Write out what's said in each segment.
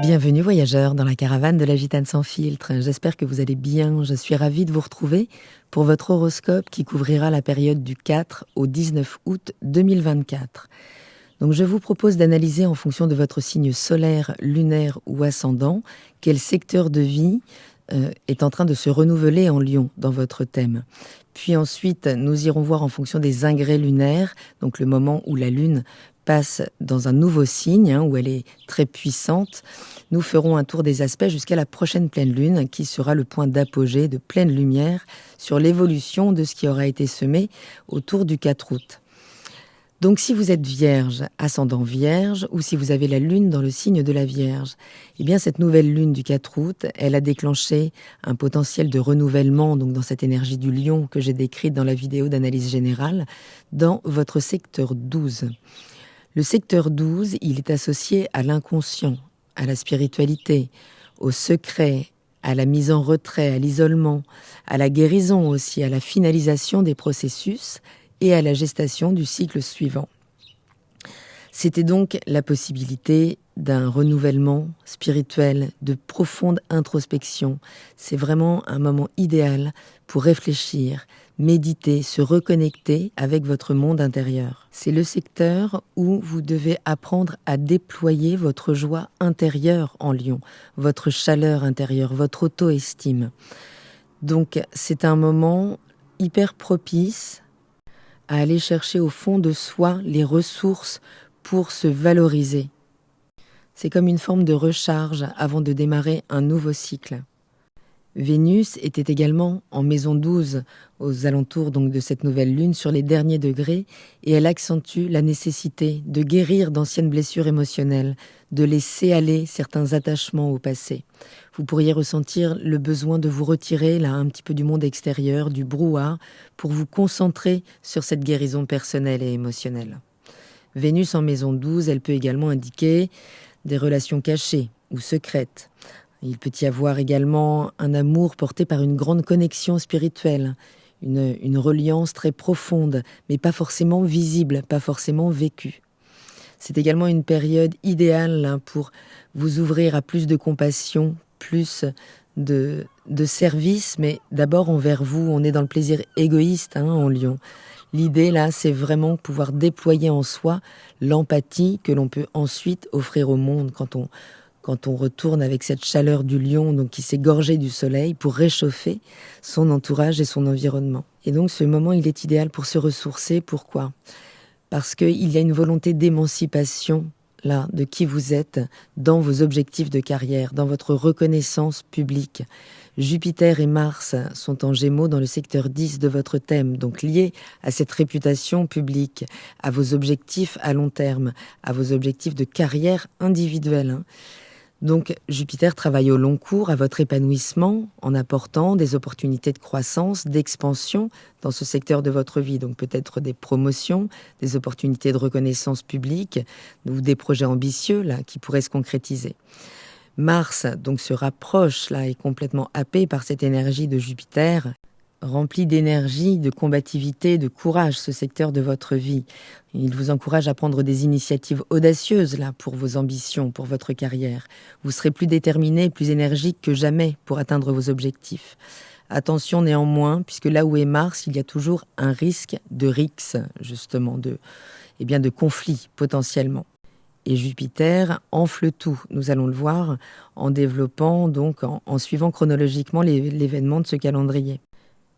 Bienvenue voyageurs dans la caravane de la Gitane sans filtre. J'espère que vous allez bien. Je suis ravie de vous retrouver pour votre horoscope qui couvrira la période du 4 au 19 août 2024. Donc je vous propose d'analyser en fonction de votre signe solaire, lunaire ou ascendant quel secteur de vie est en train de se renouveler en Lion dans votre thème. Puis ensuite, nous irons voir en fonction des ingrès lunaires, donc le moment où la Lune passe dans un nouveau signe, où elle est très puissante. Nous ferons un tour des aspects jusqu'à la prochaine pleine Lune, qui sera le point d'apogée de pleine lumière sur l'évolution de ce qui aura été semé autour du 4 août. Donc si vous êtes vierge, ascendant vierge, ou si vous avez la lune dans le signe de la Vierge, eh bien cette nouvelle lune du 4 août, elle a déclenché un potentiel de renouvellement, donc dans cette énergie du lion que j'ai décrite dans la vidéo d'analyse générale, dans votre secteur 12. Le secteur 12, il est associé à l'inconscient, à la spiritualité, au secret, à la mise en retrait, à l'isolement, à la guérison aussi, à la finalisation des processus, et à la gestation du cycle suivant. C'était donc la possibilité d'un renouvellement spirituel, de profonde introspection. C'est vraiment un moment idéal pour réfléchir, méditer, se reconnecter avec votre monde intérieur. C'est le secteur où vous devez apprendre à déployer votre joie intérieure en Lion, votre chaleur intérieure, votre auto-estime. Donc c'est un moment hyper propice à aller chercher au fond de soi les ressources pour se valoriser. C'est comme une forme de recharge avant de démarrer un nouveau cycle. Vénus était également en maison 12, aux alentours donc de cette nouvelle lune, sur les derniers degrés, et elle accentue la nécessité de guérir d'anciennes blessures émotionnelles, de laisser aller certains attachements au passé. Vous pourriez ressentir le besoin de vous retirer là un petit peu du monde extérieur, du brouhaha, pour vous concentrer sur cette guérison personnelle et émotionnelle. Vénus en maison 12, elle peut également indiquer des relations cachées ou secrètes. Il peut y avoir également un amour porté par une grande connexion spirituelle, une reliance très profonde, mais pas forcément visible, pas forcément vécue. C'est également une période idéale pour vous ouvrir à plus de compassion, plus de service, mais d'abord envers vous. On est dans le plaisir égoïste en Lion. L'idée là, c'est vraiment pouvoir déployer en soi l'empathie que l'on peut ensuite offrir au monde quand on retourne avec cette chaleur du lion, donc qui s'est gorgé du soleil, pour réchauffer son entourage et son environnement. Et donc ce moment, il est idéal pour se ressourcer. Pourquoi ? Parce qu'il y a une volonté d'émancipation là, de qui vous êtes dans vos objectifs de carrière, dans votre reconnaissance publique. Jupiter et Mars sont en Gémeaux dans le secteur 10 de votre thème, donc liés à cette réputation publique, à vos objectifs à long terme, à vos objectifs de carrière individuelle. Donc Jupiter travaille au long cours à votre épanouissement en apportant des opportunités de croissance, d'expansion dans ce secteur de votre vie. Donc peut-être des promotions, des opportunités de reconnaissance publique ou des projets ambitieux là, qui pourraient se concrétiser. Mars donc se rapproche là, est complètement happé par cette énergie de Jupiter, rempli d'énergie, de combativité, de courage, ce secteur de votre vie. Il vous encourage à prendre des initiatives audacieuses là, pour vos ambitions, pour votre carrière. Vous serez plus déterminé, plus énergique que jamais pour atteindre vos objectifs. Attention néanmoins, puisque là où est Mars, il y a toujours un risque de rixe, justement, de conflit potentiellement. Et Jupiter enfle tout, nous allons le voir, en développant, donc en suivant chronologiquement l'événement de ce calendrier.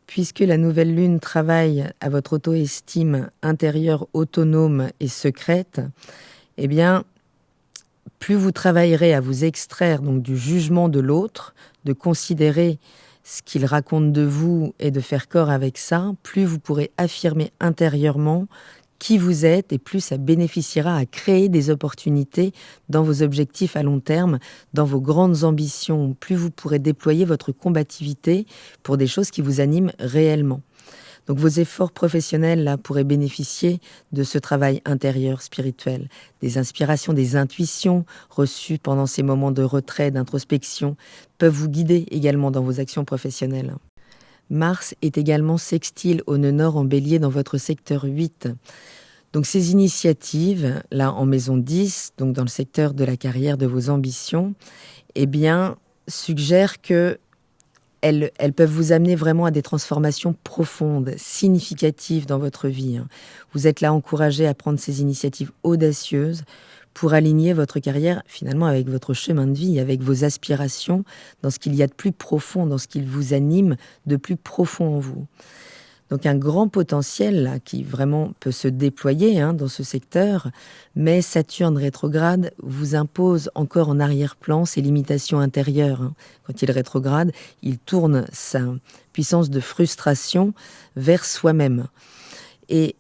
Puisque la nouvelle lune travaille à votre auto-estime intérieure autonome et secrète, eh bien, plus vous travaillerez à vous extraire donc du jugement de l'autre, de considérer ce qu'il raconte de vous et de faire corps avec ça, plus vous pourrez affirmer intérieurement qui vous êtes et plus ça bénéficiera à créer des opportunités dans vos objectifs à long terme, dans vos grandes ambitions. Plus vous pourrez déployer votre combativité pour des choses qui vous animent réellement. Donc vos efforts professionnels là pourraient bénéficier de ce travail intérieur spirituel, des inspirations, des intuitions reçues pendant ces moments de retrait, d'introspection, peuvent vous guider également dans vos actions professionnelles. Mars est également sextile au nœud nord en Bélier dans votre secteur 8. Donc ces initiatives, là en maison 10, donc dans le secteur de la carrière, de vos ambitions, eh bien, suggèrent que elles peuvent vous amener vraiment à des transformations profondes, significatives dans votre vie. Vous êtes là encouragé à prendre ces initiatives audacieuses pour aligner votre carrière finalement avec votre chemin de vie, avec vos aspirations, dans ce qu'il y a de plus profond, dans ce qui vous anime de plus profond en vous. Donc un grand potentiel là, qui vraiment peut se déployer dans ce secteur, mais Saturne rétrograde vous impose encore en arrière-plan ses limitations intérieures. Quand il rétrograde, il tourne sa puissance de frustration vers soi-même. Et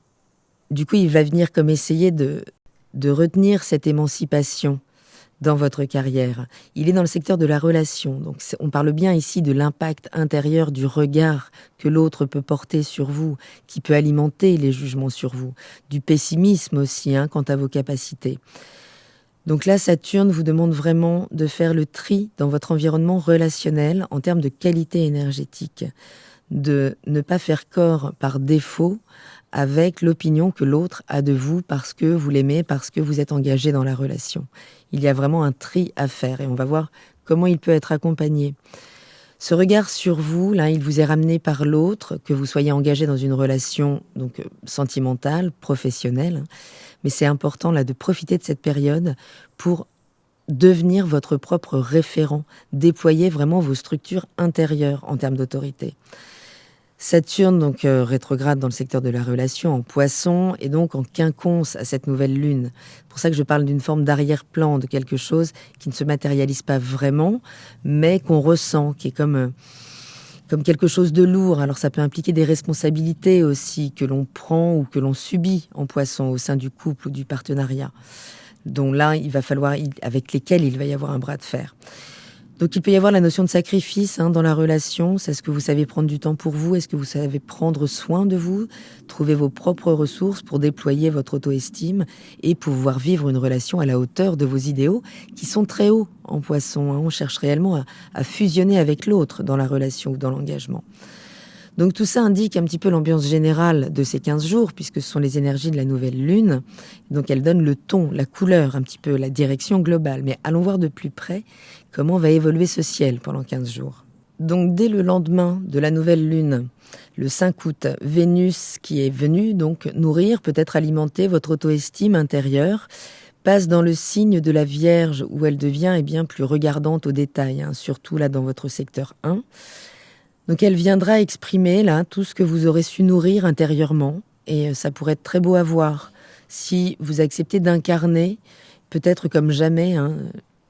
du coup, il va venir comme essayer de retenir cette émancipation dans votre carrière. Il est dans le secteur de la relation. Donc on parle bien ici de l'impact intérieur du regard que l'autre peut porter sur vous, qui peut alimenter les jugements sur vous. Du pessimisme aussi quant à vos capacités. Donc là, Saturne vous demande vraiment de faire le tri dans votre environnement relationnel en termes de qualité énergétique. De ne pas faire corps par défaut avec l'opinion que l'autre a de vous parce que vous l'aimez, parce que vous êtes engagé dans la relation. Il y a vraiment un tri à faire et on va voir comment il peut être accompagné. Ce regard sur vous, là, il vous est ramené par l'autre, que vous soyez engagé dans une relation donc sentimentale, professionnelle. Mais c'est important là de profiter de cette période pour devenir votre propre référent, déployer vraiment vos structures intérieures en termes d'autorité. Saturne, donc rétrograde dans le secteur de la relation en Poisson et donc en quinconce à cette nouvelle lune. C'est pour ça que je parle d'une forme d'arrière-plan, de quelque chose qui ne se matérialise pas vraiment, mais qu'on ressent, qui est comme quelque chose de lourd. Alors ça peut impliquer des responsabilités aussi que l'on prend ou que l'on subit en Poisson au sein du couple ou du partenariat. Donc là, il va falloir, avec lesquels il va y avoir un bras de fer. Donc il peut y avoir la notion de sacrifice dans la relation. C'est ce que vous savez prendre du temps pour vous? Est-ce que vous savez prendre soin de vous? Trouver vos propres ressources pour déployer votre auto-estime et pouvoir vivre une relation à la hauteur de vos idéaux qui sont très hauts en Poisson. On cherche réellement à fusionner avec l'autre dans la relation ou dans l'engagement. Donc tout ça indique un petit peu l'ambiance générale de ces 15 jours, puisque ce sont les énergies de la nouvelle lune. Donc elles donnent le ton, la couleur, un petit peu la direction globale. Mais allons voir de plus près comment va évoluer ce ciel pendant 15 jours. Donc dès le lendemain de la nouvelle lune, le 5 août, Vénus qui est venue donc nourrir, peut-être alimenter votre auto-estime intérieure, passe dans le signe de la Vierge où elle devient bien plus regardante au détail, surtout là dans votre secteur 1. Donc elle viendra exprimer là tout ce que vous aurez su nourrir intérieurement et ça pourrait être très beau à voir si vous acceptez d'incarner peut-être comme jamais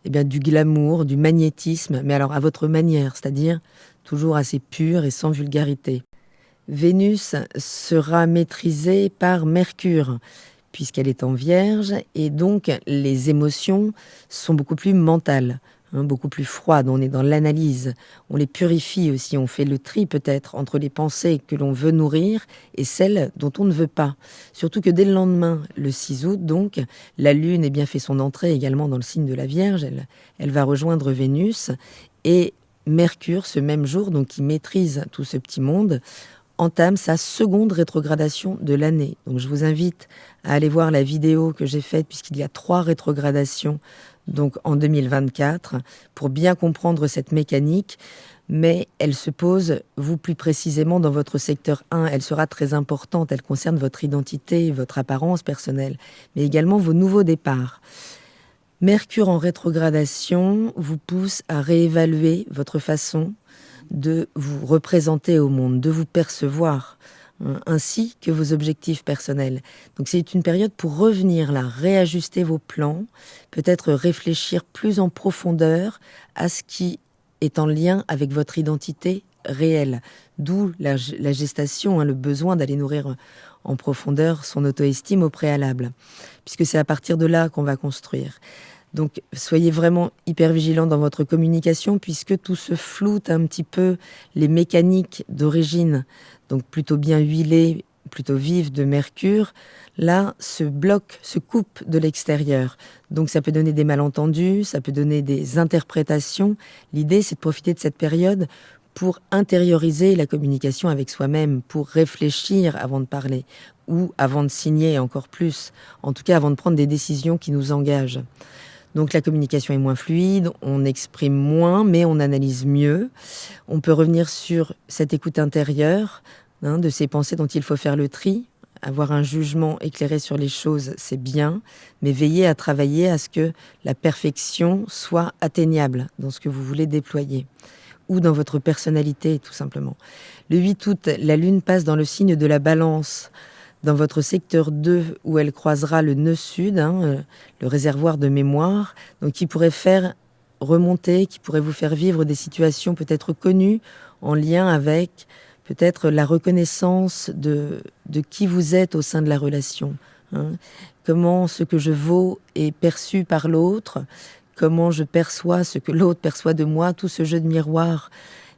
du glamour, du magnétisme, mais alors à votre manière, c'est-à-dire toujours assez pur et sans vulgarité. Vénus sera maîtrisée par Mercure puisqu'elle est en Vierge et donc les émotions sont beaucoup plus mentales. Beaucoup plus froide, on est dans l'analyse, on les purifie aussi, on fait le tri peut-être entre les pensées que l'on veut nourrir et celles dont on ne veut pas. Surtout que dès le lendemain, le 6 août donc, la Lune fait son entrée également dans le signe de la Vierge, elle va rejoindre Vénus et Mercure ce même jour, donc qui maîtrise tout ce petit monde, entame sa seconde rétrogradation de l'année. Donc je vous invite à aller voir la vidéo que j'ai faite puisqu'il y a 3 rétrogradations donc en 2024, pour bien comprendre cette mécanique, mais elle se pose, vous plus précisément, dans votre secteur 1. Elle sera très importante, elle concerne votre identité, votre apparence personnelle, mais également vos nouveaux départs. Mercure en rétrogradation vous pousse à réévaluer votre façon de vous représenter au monde, de vous percevoir, ainsi que vos objectifs personnels. Donc c'est une période pour revenir là, réajuster vos plans, peut-être réfléchir plus en profondeur à ce qui est en lien avec votre identité réelle. D'où la gestation, le besoin d'aller nourrir en profondeur son auto-estime au préalable, puisque c'est à partir de là qu'on va construire. Donc soyez vraiment hyper vigilants dans votre communication puisque tout se floute un petit peu, les mécaniques d'origine, donc plutôt bien huilées, plutôt vives de Mercure, là se bloquent, se coupent de l'extérieur. Donc ça peut donner des malentendus, ça peut donner des interprétations. L'idée c'est de profiter de cette période pour intérioriser la communication avec soi-même, pour réfléchir avant de parler ou avant de signer encore plus, en tout cas avant de prendre des décisions qui nous engagent. Donc la communication est moins fluide, on exprime moins, mais on analyse mieux. On peut revenir sur cette écoute intérieure, de ces pensées dont il faut faire le tri. Avoir un jugement éclairé sur les choses, c'est bien, mais veillez à travailler à ce que la perfection soit atteignable dans ce que vous voulez déployer, ou dans votre personnalité, tout simplement. Le 8 août, la Lune passe dans le signe de la Balance, dans votre secteur 2, où elle croisera le nœud sud, le réservoir de mémoire, donc qui pourrait faire remonter, qui pourrait vous faire vivre des situations peut-être connues, en lien avec peut-être la reconnaissance de qui vous êtes au sein de la relation. Comment ce que je vaux est perçu par l'autre, comment je perçois ce que l'autre perçoit de moi, tout ce jeu de miroir,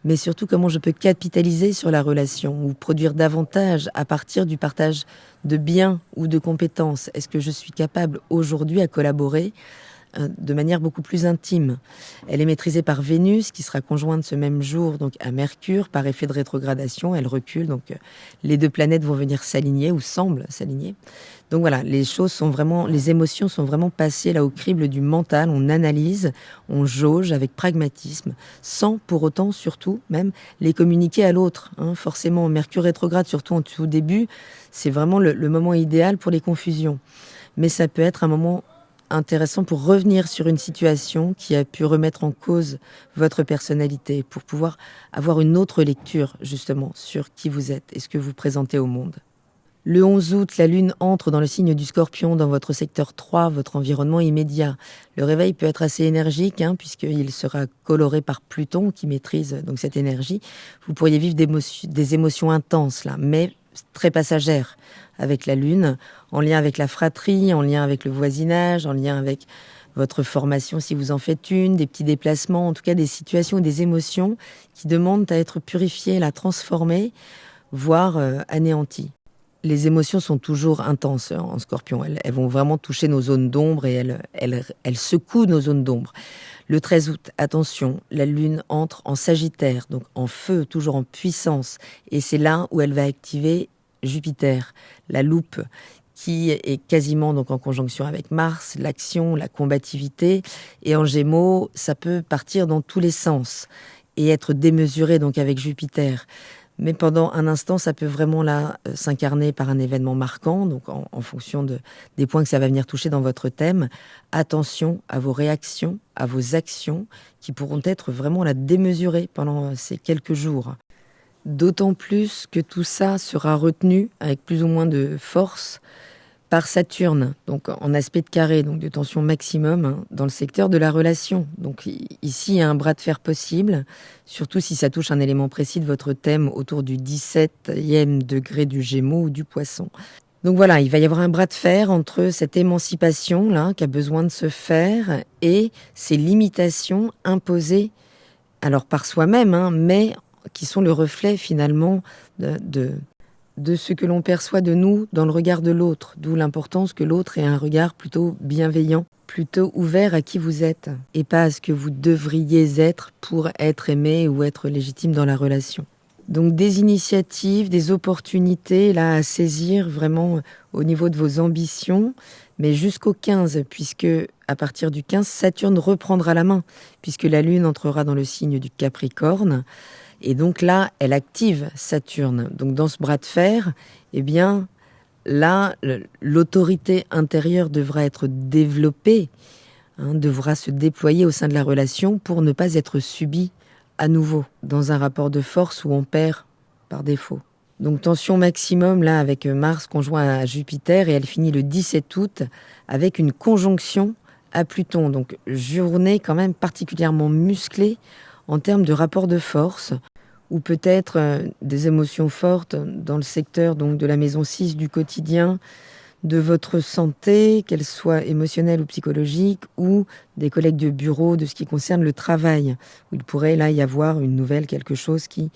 mais surtout comment je peux capitaliser sur la relation ou produire davantage à partir du partage de biens ou de compétences. Est-ce que je suis capable aujourd'hui à collaborer de manière beaucoup plus intime? Elle est maîtrisée par Vénus, qui sera conjointe ce même jour donc à Mercure, par effet de rétrogradation. Elle recule, donc les deux planètes vont venir s'aligner ou semblent s'aligner. Donc voilà, les émotions sont vraiment passées là au crible du mental. On analyse, on jauge avec pragmatisme, sans pour autant, surtout, même les communiquer à l'autre. Forcément, Mercure rétrograde, surtout en tout début, c'est vraiment le moment idéal pour les confusions. Mais ça peut être un moment intéressant pour revenir sur une situation qui a pu remettre en cause votre personnalité, pour pouvoir avoir une autre lecture, justement, sur qui vous êtes et ce que vous présentez au monde. Le 11 août, la Lune entre dans le signe du Scorpion, dans votre secteur 3, votre environnement immédiat. Le réveil peut être assez énergique, puisqu'il sera coloré par Pluton, qui maîtrise donc cette énergie. Vous pourriez vivre des émotions intenses, là, mais très passagères, avec la Lune, en lien avec la fratrie, en lien avec le voisinage, en lien avec votre formation si vous en faites une, des petits déplacements, en tout cas des situations ou des émotions qui demandent à être purifiées, à transformer, voire anéanties. Les émotions sont toujours intenses en Scorpion. Elles vont vraiment toucher nos zones d'ombre et elles secouent nos zones d'ombre. Le 13 août, attention, la Lune entre en Sagittaire, donc en feu, toujours en puissance. Et c'est là où elle va activer Jupiter, la loupe, qui est quasiment donc en conjonction avec Mars, l'action, la combativité. Et en Gémeaux, ça peut partir dans tous les sens et être démesuré donc avec Jupiter. Mais pendant un instant, ça peut vraiment s'incarner par un événement marquant, donc en fonction des points que ça va venir toucher dans votre thème. Attention à vos réactions, à vos actions, qui pourront être vraiment démesurées pendant ces quelques jours. D'autant plus que tout ça sera retenu avec plus ou moins de force par Saturne, donc en aspect de carré, donc de tension maximum dans le secteur de la relation. Donc ici, il y a un bras de fer possible, surtout si ça touche un élément précis de votre thème autour du 17e degré du Gémeaux ou du Poisson. Donc voilà, il va y avoir un bras de fer entre cette émancipation-là qui a besoin de se faire et ces limitations imposées, alors par soi-même, mais qui sont le reflet finalement de ce que l'on perçoit de nous dans le regard de l'autre, d'où l'importance que l'autre ait un regard plutôt bienveillant, plutôt ouvert à qui vous êtes, et pas à ce que vous devriez être pour être aimé ou être légitime dans la relation. Donc des initiatives, des opportunités là à saisir vraiment au niveau de vos ambitions, mais jusqu'au 15, puisque à partir du 15, Saturne reprendra la main, puisque la Lune entrera dans le signe du Capricorne. Et donc là, elle active Saturne. Donc dans ce bras de fer, là, l'autorité intérieure devra être développée, devra se déployer au sein de la relation pour ne pas être subie à nouveau dans un rapport de force où on perd par défaut. Donc tension maximum là avec Mars conjoint à Jupiter et elle finit le 17 août avec une conjonction à Pluton. Donc journée quand même particulièrement musclée en termes de rapport de force, ou peut-être des émotions fortes dans le secteur donc, de la maison 6 du quotidien, de votre santé, qu'elle soit émotionnelle ou psychologique, ou des collègues de bureau, de ce qui concerne le travail, où il pourrait là y avoir une nouvelle, quelque chose qui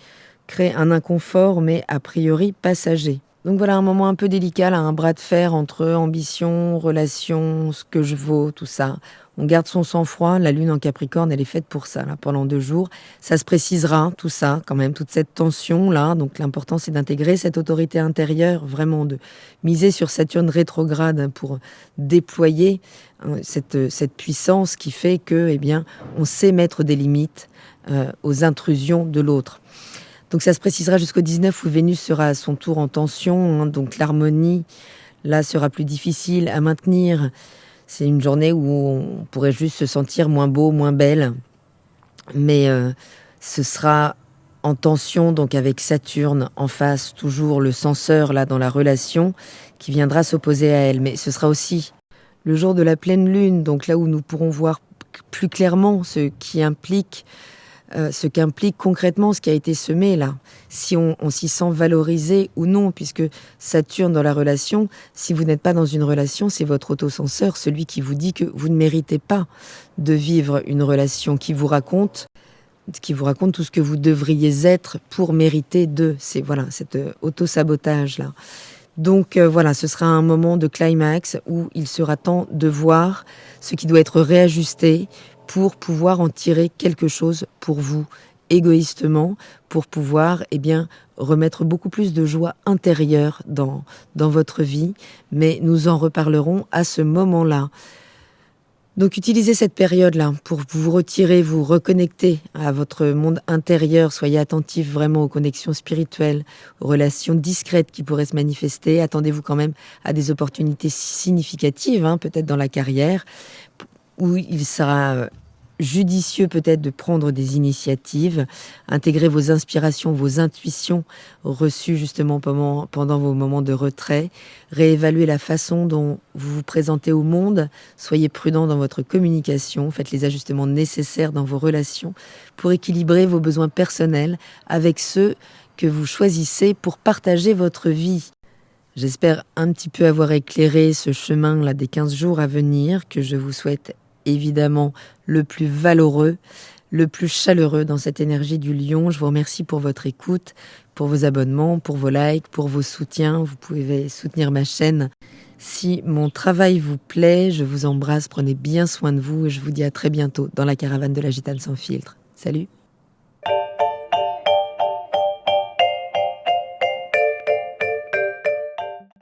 crée un inconfort, mais a priori passager. Donc voilà, un moment un peu délicat, là, un bras de fer entre ambition, relation, ce que je vaux, tout ça. On garde son sang-froid, la lune en Capricorne, elle est faite pour ça, là, pendant 2 jours. Ça se précisera, tout ça, quand même, toute cette tension-là. Donc l'important, c'est d'intégrer cette autorité intérieure, vraiment de miser sur Saturne rétrograde pour déployer cette puissance qui fait que, eh bien, on sait mettre des limites aux intrusions de l'autre. Donc ça se précisera jusqu'au 19 où Vénus sera à son tour en tension, hein, donc l'harmonie, là, sera plus difficile à maintenir. C'est une journée où on pourrait juste se sentir moins beau, moins belle. Mais ce sera en tension, donc avec Saturne en face, toujours le censeur là dans la relation, qui viendra s'opposer à elle. Mais ce sera aussi le jour de la pleine lune, donc là où nous pourrons voir plus clairement ce qu'implique concrètement ce qui a été semé là, si on s'y sent valorisé ou non, puisque Saturne dans la relation, si vous n'êtes pas dans une relation, c'est votre autocenseur, celui qui vous dit que vous ne méritez pas de vivre une relation, qui vous raconte tout ce que vous devriez être pour mériter c'est voilà, cet auto-sabotage là. Donc voilà, ce sera un moment de climax où il sera temps de voir ce qui doit être réajusté pour pouvoir en tirer quelque chose pour vous, égoïstement, pour pouvoir remettre beaucoup plus de joie intérieure dans votre vie. Mais nous en reparlerons à ce moment-là. Donc utilisez cette période-là pour vous retirer, vous reconnecter à votre monde intérieur. Soyez attentifs vraiment aux connexions spirituelles, aux relations discrètes qui pourraient se manifester. Attendez-vous quand même à des opportunités significatives, peut-être dans la carrière, où il sera judicieux peut-être de prendre des initiatives, intégrer vos inspirations, vos intuitions reçues justement pendant vos moments de retrait, réévaluer la façon dont vous vous présentez au monde, soyez prudent dans votre communication, faites les ajustements nécessaires dans vos relations pour équilibrer vos besoins personnels avec ceux que vous choisissez pour partager votre vie. J'espère un petit peu avoir éclairé ce chemin-là des 15 jours à venir, que je vous souhaite évidemment le plus valeureux, le plus chaleureux dans cette énergie du lion. Je vous remercie pour votre écoute, pour vos abonnements, pour vos likes, pour vos soutiens. Vous pouvez soutenir ma chaîne. Si mon travail vous plaît, je vous embrasse, prenez bien soin de vous et je vous dis à très bientôt dans la caravane de la Gitane sans filtre. Salut!